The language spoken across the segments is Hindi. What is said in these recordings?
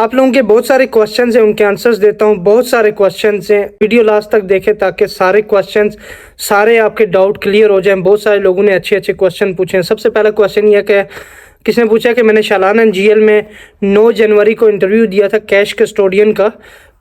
आप लोगों के बहुत सारे क्वेश्चंस हैं, उनके आंसर्स देता हूँ। बहुत सारे क्वेश्चंस हैं, वीडियो लास्ट तक देखें ताकि सारे क्वेश्चंस, सारे आपके डाउट क्लियर हो जाएं। बहुत सारे लोगों ने अच्छे अच्छे क्वेश्चन पूछे हैं। सबसे पहला क्वेश्चन यह कि किसने पूछा कि मैंने शालाना एनजीएल में 9 जनवरी को इंटरव्यू दिया था कैश कस्टोडियन का,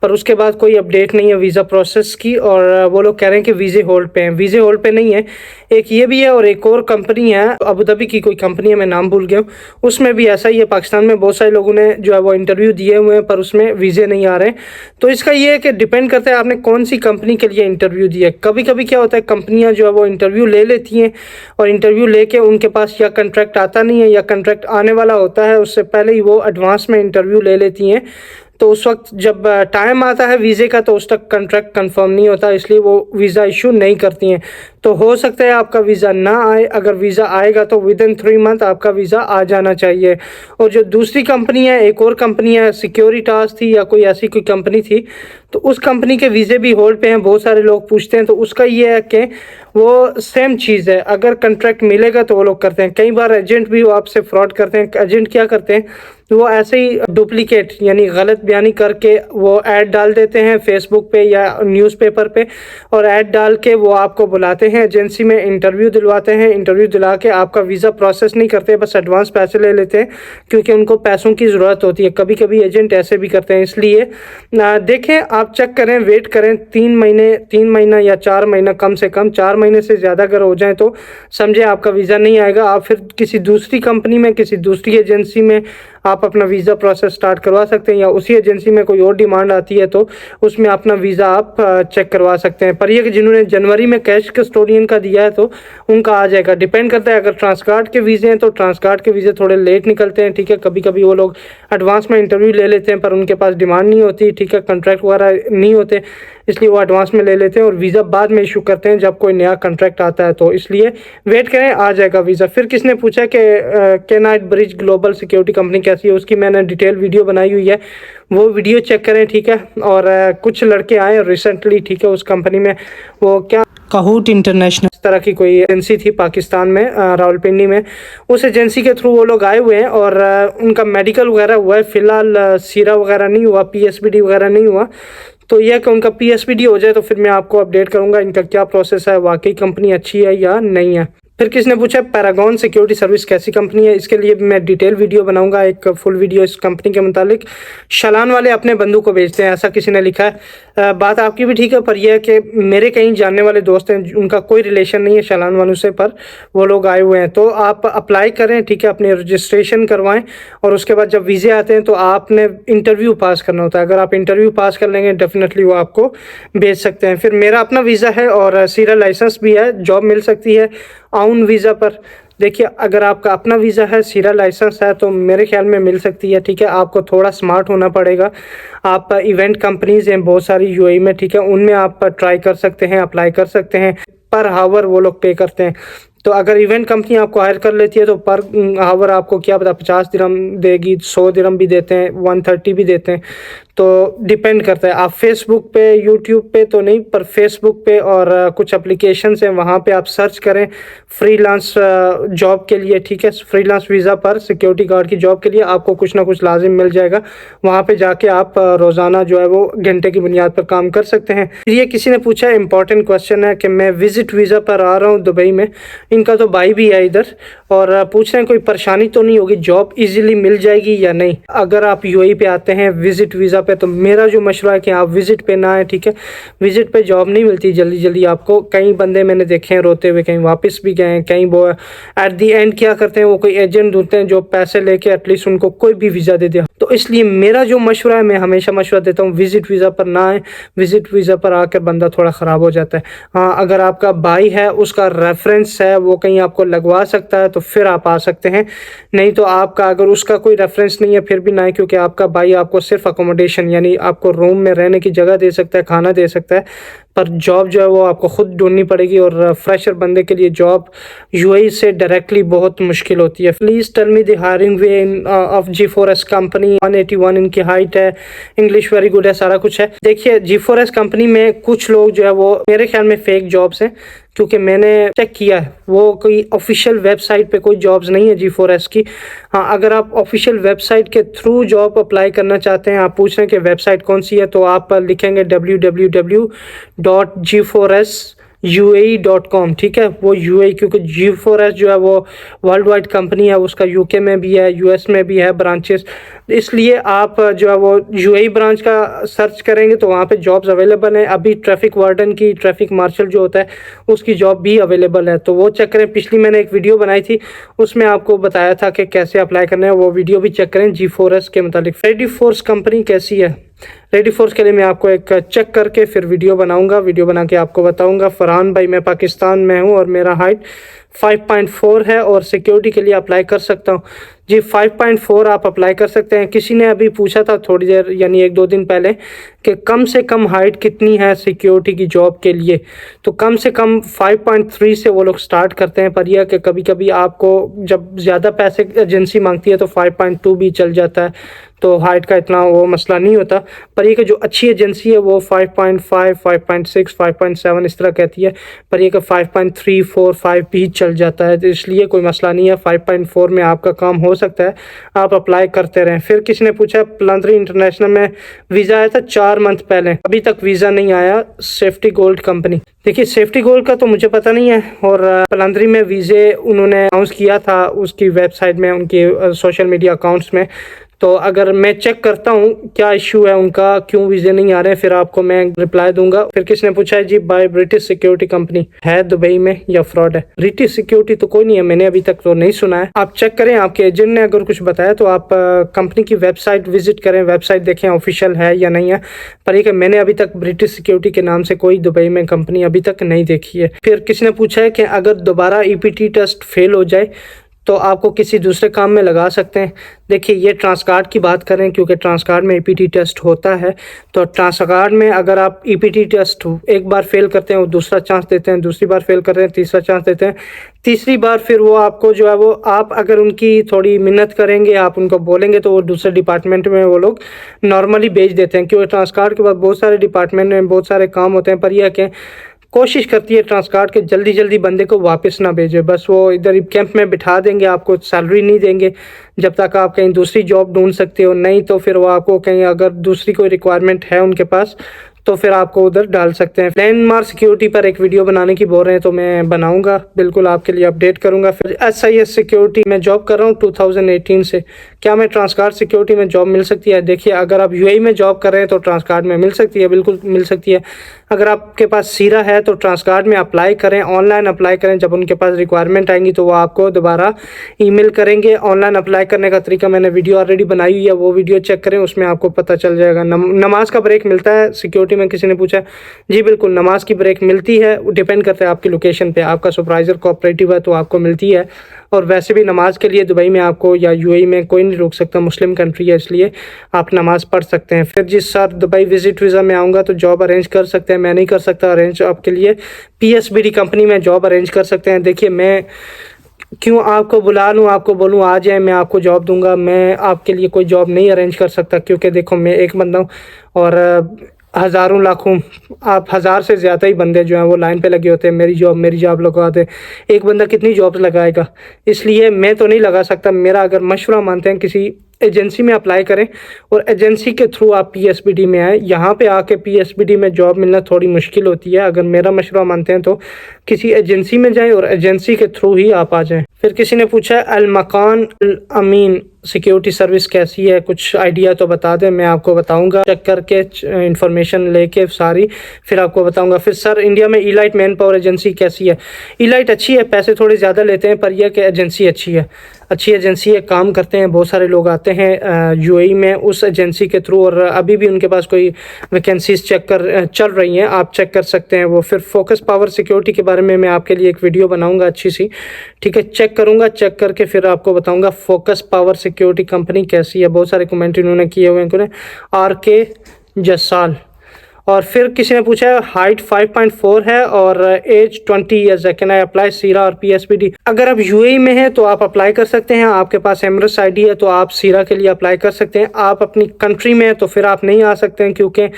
पर उसके बाद कोई अपडेट नहीं है वीज़ा प्रोसेस की, और वो लोग कह रहे हैं कि वीज़े होल्ड पे हैं। वीज़े होल्ड पे नहीं है, एक ये भी है और एक और कंपनी है, अबू धाबी की कोई कंपनी है, मैं नाम भूल गया हूँ, उसमें भी ऐसा ही है। पाकिस्तान में बहुत सारे लोगों ने जो है वो इंटरव्यू दिए हुए हैं, पर उसमें वीज़े नहीं आ रहे। तो इसका ये है कि डिपेंड करता है आपने कौन सी कंपनी के लिए इंटरव्यू दिया। कभी कभी क्या होता है, कंपनियाँ जो है वो इंटरव्यू ले लेती हैं और इंटरव्यू लेके उनके पास या कंट्रैक्ट आता नहीं है या कंट्रैक्ट आने वाला होता है, उससे पहले ही वो एडवांस में इंटरव्यू ले लेती हैं। तो उस वक्त जब टाइम आता है वीज़े का तो उस तक कंट्रैक्ट कंफर्म नहीं होता, इसलिए वो वीज़ा इशू नहीं करती हैं। तो हो सकता है आपका वीज़ा ना आए, अगर वीज़ा आएगा तो विद इन 3 मंथ आपका वीज़ा आ जाना चाहिए। और जो दूसरी कंपनी है, एक और कंपनी है, सिक्योरिटास थी या कोई ऐसी कोई कंपनी थी, तो उस कंपनी के वीज़े भी होल्ड पे हैं। बहुत सारे लोग पूछते हैं, तो उसका ये है कि वो सेम चीज़ है, अगर कंट्रैक्ट मिलेगा तो वो लोग करते हैं। कई बार एजेंट भी वो आपसे फ्रॉड करते हैं। एजेंट क्या करते हैं, वो ऐसे ही डुप्लीकेट यानी गलत बयानी करके वो ऐड डाल देते हैं फेसबुक पे या न्यूज़पेपर पे, और ऐड डाल के वो आपको बुलाते हैं एजेंसी में, इंटरव्यू दिलवाते हैं। इंटरव्यू दिला के आपका वीज़ा प्रोसेस नहीं करते, बस एडवांस पैसे ले लेते हैं क्योंकि उनको पैसों की ज़रूरत होती है। कभी कभी एजेंट ऐसे भी करते हैं, इसलिए देखें, आप चेक करें, वेट करें 3 महीना या 4 महीना, कम से कम 4 महीने से ज़्यादा अगर हो जाए तो समझे आपका वीज़ा नहीं आएगा। आप फिर किसी दूसरी कंपनी में, किसी दूसरी एजेंसी में आप अपना वीज़ा प्रोसेस स्टार्ट करवा सकते हैं, या उसी एजेंसी में कोई और डिमांड आती है तो उसमें अपना वीज़ा आप चेक करवा सकते हैं। पर यह कि जिन्होंने जनवरी में कैश कस्टोडियन का दिया है तो उनका आ जाएगा। डिपेंड करता है, अगर ट्रांसकार्ड के वीज़े हैं तो ट्रांसकार्ड के वीज़े थोड़े लेट निकलते हैं, ठीक है। कभी कभी वो लोग एडवांस में इंटरव्यू ले लेते हैं पर उनके पास डिमांड नहीं होती, ठीक है, कॉन्ट्रैक्ट वगैरह नहीं होते, इसलिए वो एडवांस में ले लेते हैं और वीज़ा बाद में इशू करते हैं जब कोई नया कॉन्ट्रैक्ट आता है। तो इसलिए वेट करें, आ जाएगा वीज़ा। फिर किसने पूछा कि केनाइट ब्रिज ग्लोबल सिक्योरिटी कंपनी कैसी है, उसकी मैंने डिटेल वीडियो बनाई हुई है, वो वीडियो चेक करें, ठीक है। और कुछ लड़के आए रिसेंटली, ठीक है, उस कंपनी में वो क्या काहूट इंटरनेशनल इस तरह की कोई एजेंसी थी पाकिस्तान में, रावलपिंडी में, उस एजेंसी के थ्रू वो लोग आए हुए हैं और उनका मेडिकल वगैरह हुआ है। फ़िलहाल सीरा वगैरह नहीं हुआ, पीएसपीडी वगैरह नहीं हुआ। तो यह कि उनका पीएसपीडी हो जाए तो फिर मैं आपको अपडेट करूंगा इनका क्या प्रोसेस है, वाकई कंपनी अच्छी है या नहीं है। फिर किसने पूछा पैरागॉन सिक्योरिटी सर्विस कैसी कंपनी है, इसके लिए मैं डिटेल वीडियो बनाऊंगा, एक फुल वीडियो इस कंपनी के मुतालिक। शालान वाले अपने बंदू को बेचते हैं, ऐसा किसी ने लिखा है। बात आपकी भी ठीक है, पर यह है कि मेरे कहीं जानने वाले दोस्त हैं, उनका कोई रिलेशन नहीं है शालान वालों से, पर वो लोग आए हुए हैं। तो आप अप्लाई करें, ठीक है, अपनी रजिस्ट्रेशन करवाएं और उसके बाद जब वीज़े आते हैं तो आपने इंटरव्यू पास करना होता है। अगर आप इंटरव्यू पास कर लेंगे डेफिनेटली वो आपको भेज सकते हैं। फिर मेरा अपना वीज़ा है और सीरा लाइसेंस भी है, जॉब मिल सकती है आउन वीज़ा पर। देखिए, अगर आपका अपना वीज़ा है, सीरा लाइसेंस है, तो मेरे ख्याल में मिल सकती है, ठीक है। आपको थोड़ा स्मार्ट होना पड़ेगा। आप इवेंट कंपनीज़ हैं बहुत सारी यूएई में, ठीक है, उनमें आप ट्राई कर सकते हैं, अप्लाई कर सकते हैं। पर हावर वो लोग पे करते हैं, तो अगर इवेंट कंपनी आपको हायर कर लेती है तो पर हावर आपको क्या पता 50 दिरहम देगी, 100 दिरहम भी देते हैं, 130 भी देते हैं। तो डिपेंड करता है। आप फेसबुक पे, यूट्यूब पे तो नहीं, पर फेसबुक पे और कुछ एप्लीकेशंस हैं, वहाँ पे आप सर्च करें फ्रीलांस जॉब के लिए, ठीक है। फ्रीलांस वीज़ा पर सिक्योरिटी गार्ड की जॉब के लिए आपको कुछ ना कुछ लाजिम मिल जाएगा। वहाँ पे जाके आप रोज़ाना जो है वो घंटे की बुनियाद पर काम कर सकते हैं। ये किसी ने पूछा, इंपॉर्टेंट क्वेश्चन है कि मैं विजिट वीज़ा पर आ रहा हूँ दुबई में, इनका तो भाई भी है इधर, और पूछ रहे हैं कोई परेशानी तो नहीं होगी, जॉब इजीली मिल जाएगी या नहीं अगर आप यूएई पे आते हैं विजिट वीज़ा पे। तो मेरा जो मशवरा है कि आप विजिट पे ना आए, ठीक है। विजिट पे जॉब नहीं मिलती जल्दी जल्दी आपको। कई बंदे मैंने देखे हैं रोते हुए, कहीं वापस भी गए हैं, कहीं वो एट दी एंड क्या करते हैं, वो कोई एजेंट ढूंढते हैं जो पैसे लेके एटलीस्ट उनको कोई भी वीज़ा दे दे। तो इसलिए मेरा जो मशवरा है, मैं हमेशा मशवरा देता हूँ विजिट वीज़ा पर ना आए। विजिट वीज़ा पर आकर बंदा थोड़ा ख़राब हो जाता है। हाँ, अगर आपका भाई है, उसका रेफरेंस है, वो कहीं आपको लगवा सकता है तो फिर आप आ सकते हैं, नहीं तो आपका अगर उसका कोई रेफरेंस नहीं है फिर भी ना है, क्योंकि आपका भाई आपको सिर्फ अकोमोडेशन यानी आपको रूम में रहने की जगह दे सकता है, खाना दे सकता है, पर जॉब जो है वो आपको खुद ढूंढनी पड़ेगी। और फ्रेशर बंदे के लिए जॉब यूएई से डायरेक्टली बहुत मुश्किल होती है। Please tell me the hiring way of G4S company. 181 इनकी हाइट है, इंग्लिश वेरी गुड है, सारा कुछ है। देखिए, G4S कंपनी में कुछ लोग जो है वो मेरे ख्याल में फेक जॉब्स हैं, क्योंकि मैंने चेक किया है वो कोई ऑफिशियल वेबसाइट पे कोई जॉब्स नहीं है G4S की। हाँ, अगर आप ऑफिशियल वेबसाइट के थ्रू जॉब अप्लाई करना चाहते हैं, आप पूछ रहे हैं कि वेबसाइट कौन सी है, तो आप लिखेंगे www.G4SUAE.com। ठीक है, वो UAE, क्योंकि G4S जो है वो वर्ल्ड वाइड कंपनी है, उसका UK में भी है, US में भी है ब्रांचेस, इसलिए आप जो है वो UAE ब्रांच का सर्च करेंगे तो वहाँ पे जॉब्स अवेलेबल हैं। अभी ट्रैफिक वार्डन की, ट्रैफिक मार्शल जो होता है उसकी जॉब भी अवेलेबल है, तो वो चेक करें। पिछली मैंने एक वीडियो बनाई थी, उसमें आपको बताया था कि कैसे अप्लाई करना है, वो वीडियो भी चेक करें G4S के मुतालिक। रेडी फोर्स कंपनी कैसी है? रेडी फोर्स के लिए मैं आपको एक चेक करके फिर वीडियो बनाऊंगा, वीडियो बना के आपको बताऊंगा। फरहान भाई, मैं पाकिस्तान में हूं और मेरा हाइट 5.4 है और सिक्योरिटी के लिए अप्लाई कर सकता हूं जी। 5.4 आप अप्लाई कर सकते हैं। किसी ने अभी पूछा था थोड़ी देर यानी 1-2 दिन पहले कि कम से कम हाइट कितनी है सिक्योरिटी की जॉब के लिए, तो कम से कम 5.3 से वो लोग स्टार्ट करते हैं। पर यह कि कभी कभी आपको जब ज़्यादा पैसे एजेंसी मांगती है तो 5.2 भी चल जाता है, तो हाइट का इतना वो मसला नहीं होता। पर ये कि जो अच्छी एजेंसी है वो 5.5, 5.6, 5.7 इस तरह कहती है, पर ये कि 5.3, 4, 5 भी चल जाता है, तो इसलिए कोई मसला नहीं है। 5.4 में आपका काम हो सकता है, आप अप्लाई करते रहें। फिर किसी ने पूछा पलांद्री इंटरनेशनल में वीज़ा आया था 4 मंथ पहले, अभी तक वीज़ा नहीं आया। सेफ्टी गोल्ड कंपनी, देखिए सेफ्टी गोल्ड का तो मुझे पता नहीं है, और पलांद्री में वीज़े उन्होंने अनाउंस किया था उसकी वेबसाइट में, उनके सोशल मीडिया अकाउंट्स में, तो अगर मैं चेक करता हूँ क्या इशू है उनका, क्यों वीज़े नहीं आ रहे हैं, फिर आपको मैं रिप्लाई दूंगा। फिर किसने पूछा है जी बाय ब्रिटिश सिक्योरिटी कंपनी है दुबई में या फ्रॉड है? ब्रिटिश सिक्योरिटी तो कोई नहीं है, मैंने अभी तक तो नहीं सुना है। आप चेक करें, आपके एजेंट ने अगर कुछ बताया तो आप कंपनी की वेबसाइट विजिट करें, वेबसाइट देखें ऑफिशियल है या नहीं है। पर ये कि मैंने अभी तक ब्रिटिश सिक्योरिटी के नाम से कोई दुबई में कंपनी अभी तक नहीं देखी है। फिर किसी ने पूछा है कि अगर दोबारा EPT टेस्ट फेल हो जाए तो आपको किसी दूसरे काम में लगा सकते हैं। देखिए ये ट्रांसकार्ड की बात करें, क्योंकि ट्रांसकार्ड में EPT टेस्ट होता है, तो ट्रांसकार्ड में अगर आप EPT टेस्ट एक बार फेल करते हैं, वो दूसरा चांस देते हैं, दूसरी बार फेल करते हैं, तीसरा चांस देते हैं, तीसरी बार फिर वो आपको जो है वो, आप अगर उनकी थोड़ी मिन्नत करेंगे, आप उनको बोलेंगे तो वो दूसरे डिपार्टमेंट में वो लोग नॉर्मली भेज देते हैं। क्योंकि ट्रांसकार्ड के बाद बहुत सारे डिपार्टमेंट में बहुत सारे काम होते हैं, पर यह कि कोशिश करती है ट्रांसकार्ड के जल्दी जल्दी बंदे को वापस ना भेजे, बस वो इधर ही कैंप में बिठा देंगे, आपको सैलरी नहीं देंगे जब तक आप कहीं दूसरी जॉब ढूंढ सकते हो, नहीं तो फिर वो आपको कहीं अगर दूसरी कोई रिक्वायरमेंट है उनके पास तो फिर आपको उधर डाल सकते हैं। लैंडमार्क सिक्योरिटी पर एक वीडियो बनाने की बोल रहे हैं, तो मैं बनाऊंगा, बिल्कुल आपके लिए अपडेट करूंगा। फिर SIS सिक्योरिटी में जॉब कर रहा हूँ 2018 से, क्या मैं ट्रांसकार्ड सिक्योरिटी में जॉब मिल सकती है? देखिए अगर आप UAE में जॉब कर रहे हैं तो ट्रांसकार्ड में मिल सकती है, बिल्कुल मिल सकती है। अगर आपके पास सीरा है तो ट्रांसकार्ड में अप्लाई करें, ऑनलाइन अप्लाई करें, जब उनके पास रिक्वायरमेंट आएंगी तो वो आपको दोबारा ईमेल करेंगे। ऑनलाइन अप्लाई करने का तरीका मैंने वीडियो ऑलरेडी बनाई हुई है, वो वीडियो चेक करें, उसमें आपको पता चल जाएगा। नमाज का ब्रेक मिलता है सिक्योरिटी में, किसी ने पूछा। जी बिल्कुल, नमाज की ब्रेक मिलती है, वो डिपेंड करता है आपकी लोकेशन पे। आपका सुपरवाइजर कोऑपरेटिव है तो आपको मिलती है, और वैसे भी नमाज के लिए दुबई में आपको या UAE में कोई नहीं रोक सकता, मुस्लिम कंट्री है इसलिए आप नमाज पढ़ सकते हैं। फिर जिस सर दुबई विजिट वीज़ा में आऊँगा तो जॉब अरेंज कर सकते हैं, मैं नहीं कर सकता अरेंज आपके लिए। PSBD कंपनी में जॉब अरेंज कर सकते हैं। देखिए मैं क्यों आपको बुला लूँ, आपको बोलूँ आ जाए मैं आपको जॉब दूंगा, मैं आपके लिए कोई जॉब नहीं अरेंज कर सकता, क्योंकि देखो मैं एक बंदा हूँ और हज़ारों लाखों, आप 1000 से ज़्यादा ही बंदे जो हैं वो लाइन पे लगे होते हैं, मेरी जॉब लगवाते हैं। एक बंदा कितनी जॉब्स लगाएगा, इसलिए मैं तो नहीं लगा सकता। मेरा अगर मशवरा मानते हैं किसी एजेंसी में अप्लाई करें और एजेंसी के थ्रू आप PSBD में आए। यहाँ पे आके PSBD में जॉब मिलना थोड़ी मुश्किल होती है, अगर मेरा मशवरा मानते हैं तो किसी एजेंसी में जाएं और एजेंसी के थ्रू ही आप आ जाएं। फिर किसी ने पूछा अल मकान अल अमीन सिक्योरिटी सर्विस कैसी है, कुछ आइडिया तो बता दें, मैं आपको बताऊंगा, चेक करके इंफॉर्मेशन लेके सारी फिर आपको बताऊंगा। फिर सर इंडिया में इलाइट मैन पावर एजेंसी कैसी है? इलाइट अच्छी है, पैसे थोड़े ज़्यादा लेते हैं, पर यह कि एजेंसी अच्छी है, अच्छी एजेंसी है, काम करते हैं, बहुत सारे लोग आते हैं UAE में उस एजेंसी के थ्रू, और अभी भी उनके पास कोई वैकेंसीज चल रही हैं, आप चेक कर सकते हैं वो। फिर फोकस पावर सिक्योरिटी के बारे में मैं आपके लिए एक वीडियो बनाऊंगा अच्छी सी, ठीक है, चेक करूंगा, चेक करके फिर आपको बताऊंगा फोकस पावर सिक्योरिटी कंपनी कैसी है। बहुत सारे कमेंट इन्होंने किए हुए हैं, RK जसाल। और फिर किसी ने पूछा हाइट 5.4 है और एज 20 ईयर्स है, कैन आई अप्लाई सीरा और PSBD? अगर आप UAE में हैं तो आप अप्लाई कर सकते हैं, आपके पास एमरस ID है तो आप सीरा के लिए अप्लाई कर सकते हैं। आप अपनी कंट्री में हैं तो फिर आप नहीं आ सकते हैं, क्योंकि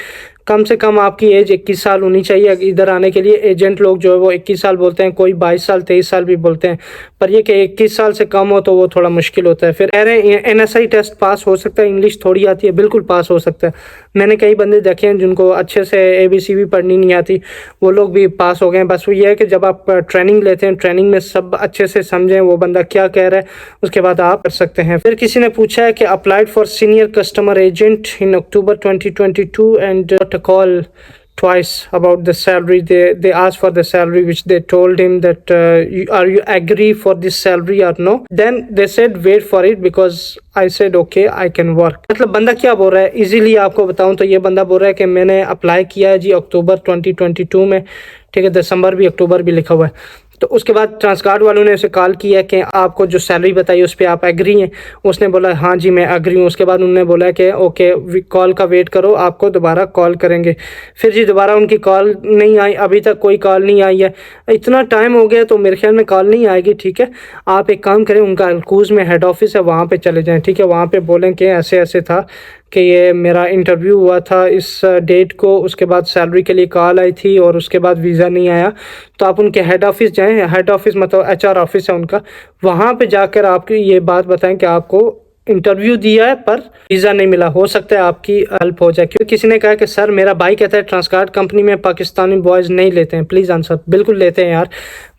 कम से कम आपकी एज 21 साल होनी चाहिए इधर आने के लिए। एजेंट लोग जो है वो 21 साल बोलते हैं, कोई 22 साल 23 साल भी बोलते हैं, पर ये कि 21 साल से कम हो तो वो थोड़ा मुश्किल होता है। फिर कह रहे हैं NSI टेस्ट पास हो सकता है, इंग्लिश थोड़ी आती है, बिल्कुल पास हो सकता है। मैंने कई बंदे देखे हैं जिनको अच्छे से ABC भी पढ़नी नहीं आती, वो लोग भी पास हो गए हैं। बस वो ये है कि जब आप ट्रेनिंग लेते हैं, ट्रेनिंग में सब अच्छे से समझें वो बंदा क्या कह रहा है, उसके बाद आप कर सकते हैं। फिर किसी ने पूछा है कि applied for senior customer agent in October 2022 and got a call twice about the salary. They asked for the salary, which they told him that are you agree for this salary or no? Then they said wait for it because I said okay I can work. मतलब बंदा क्या बोल रहा है, इजीली आपको बताऊं तो ये बंदा बोल रहा है कि मैंने अप्लाई किया है जी अक्टूबर 2022 में, ठीक है, दिसंबर भी अक्टूबर भी लिखा हुआ है। तो उसके बाद ट्रांसकार्ड वालों ने उसे कॉल किया कि आपको जो सैलरी बताई उस पर आप एग्री हैं। उसने बोला हाँ जी मैं एग्री हूँ। उसके बाद उन्होंने बोला कि ओके कॉल का वेट करो, आपको दोबारा कॉल करेंगे। फिर जी दोबारा उनकी कॉल नहीं आई, अभी तक कोई कॉल नहीं आई है। इतना टाइम हो गया तो मेरे ख्याल में कॉल नहीं आएगी, ठीक है। आप एक काम करें, उनका अलकूज़ में हेड ऑफिस है, वहाँ पर चले जाएँ, ठीक है। वहाँ पर बोलें कि ऐसे ऐसे था कि ये मेरा इंटरव्यू हुआ था इस डेट को, उसके बाद सैलरी के लिए कॉल आई थी और उसके बाद वीज़ा नहीं आया। तो आप उनके हेड ऑफिस जाएं, हेड ऑफिस मतलब HR ऑफिस है उनका, वहाँ पे जाकर आपकी ये बात बताएं कि आपको इंटरव्यू दिया है पर वीज़ा नहीं मिला, हो सकता है आपकी हेल्प हो जाए। क्योंकि किसी ने कहा कि सर मेरा भाई कहता है ट्रांसकार्ड कंपनी में पाकिस्तानी बॉयज़ नहीं लेते हैं। प्लीज़ आंसर, बिल्कुल लेते हैं यार,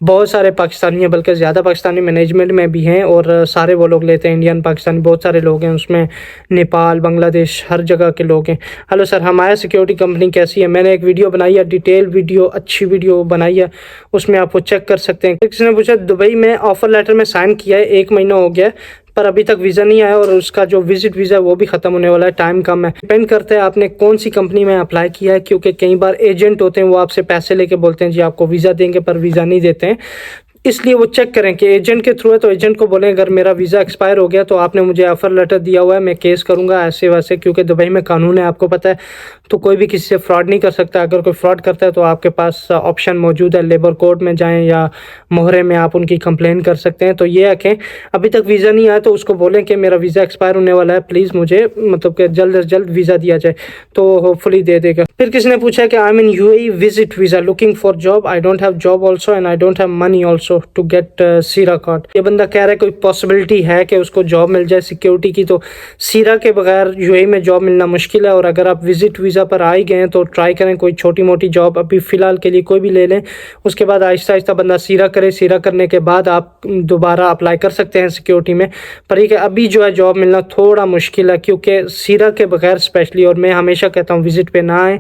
बहुत सारे पाकिस्तानी हैं, बल्कि ज़्यादा पाकिस्तानी मैनेजमेंट में भी हैं और सारे वो लोग लेते हैं। इंडियन पाकिस्तानी बहुत सारे लोग हैं उसमें, नेपाल बांग्लादेश हर जगह के लोग हैं। हेलो सर, हमारा सिक्योरिटी कंपनी कैसी है? मैंने एक वीडियो बनाई है, डिटेल वीडियो, अच्छी वीडियो बनाई है, उसमें आप वो चेक कर सकते हैं। किसी ने पूछा दुबई में ऑफ़र लेटर में साइन किया है, 1 महीना हो गया है पर अभी तक वीज़ा नहीं आया और उसका जो विजिट वीज़ा है वो भी ख़त्म होने वाला है, टाइम कम है। डिपेंड करता है आपने कौन सी कंपनी में अप्लाई किया है, क्योंकि कई बार एजेंट होते हैं वो आपसे पैसे लेके बोलते हैं जी आपको वीज़ा देंगे पर वीज़ा नहीं देते हैं। इसलिए वो चेक करें कि एजेंट के थ्रू है तो एजेंट को बोलें अगर मेरा वीज़ा एक्सपायर हो गया तो आपने मुझे ऑफ़र लेटर दिया हुआ है, मैं केस करूंगा ऐसे वैसे, क्योंकि दुबई में कानून है आपको पता है, तो कोई भी किसी से फ्रॉड नहीं कर सकता। अगर कोई फ्रॉड करता है तो आपके पास ऑप्शन मौजूद है, लेबर कोर्ट में जाएं या मोहरे में आप उनकी कंप्लेन कर सकते हैं। तो ये है कि अभी तक वीज़ा नहीं आया तो उसको बोलें कि मेरा वीज़ा एक्सपायर होने वाला है, प्लीज़ मुझे मतलब कि जल्द से जल्द वीज़ा दिया जाए, तो होपफुली दे देगा। फिर किसी ने पूछा कि I am in UAE visit visa looking for job, I don't have job also and I don't have money also to get सीरा कार्ड। ये बंदा कह रहा है कोई पॉसिबिलिटी है कि उसको जॉब मिल जाए सिक्योरिटी की, तो सीरा के बगैर UAE में जॉब मिलना मुश्किल है। और अगर आप विजिट वीज़ा पर आ ही गए हैं तो ट्राई करें कोई छोटी मोटी जॉब अभी फ़िलहाल के लिए कोई भी ले लें, उसके बाद आहिस्ता आहिस्ता बंदा सीरा करे, सीरा करने के बाद आप दोबारा अप्लाई कर सकते हैं सिक्योरिटी में। पर ये कि अभी जो है जॉब मिलना थोड़ा मुश्किल है, क्योंकि सीरा के बगैर स्पेशली, और मैं हमेशा कहता हूँ विजिट पे ना आए,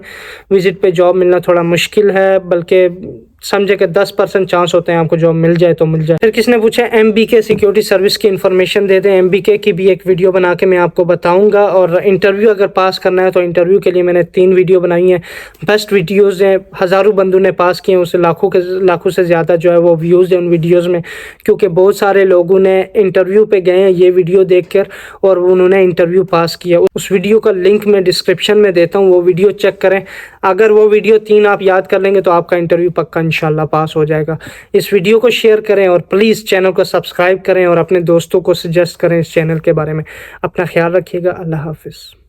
विजिट पे जॉब मिलना थोड़ा मुश्किल है, बल्कि समझे कि 10% चांस होते हैं आपको जॉब मिल जाए तो मिल जाए। फिर किसने पूछा MBK सिक्योरिटी सर्विस की इन्फॉर्मेशन दे दें। MBK की भी एक वीडियो बना के मैं आपको बताऊंगा। और इंटरव्यू अगर पास करना है तो इंटरव्यू के लिए मैंने 3 वीडियो बनाई हैं, बेस्ट वीडियोज़ हैं, हज़ारों बंदों ने पास किए हैं, उसे लाखों से ज़्यादा जो है वो व्यूज़ हैं उन वीडियोज़ में, क्योंकि बहुत सारे लोगों ने इंटरव्यू पे गए हैं ये वीडियो देख कर और उन्होंने इंटरव्यू पास किया। उस वीडियो का लिंक मैं डिस्क्रिप्शन में देता हूँ, वो वीडियो चेक करें। अगर वो वीडियो 3 आप याद कर लेंगे तो आपका इंटरव्यू पक्का इंशाल्लाह पास हो जाएगा। इस वीडियो को शेयर करें और प्लीज़ चैनल को सब्सक्राइब करें और अपने दोस्तों को सजेस्ट करें इस चैनल के बारे में। अपना ख्याल रखिएगा। अल्लाह हाफिज़।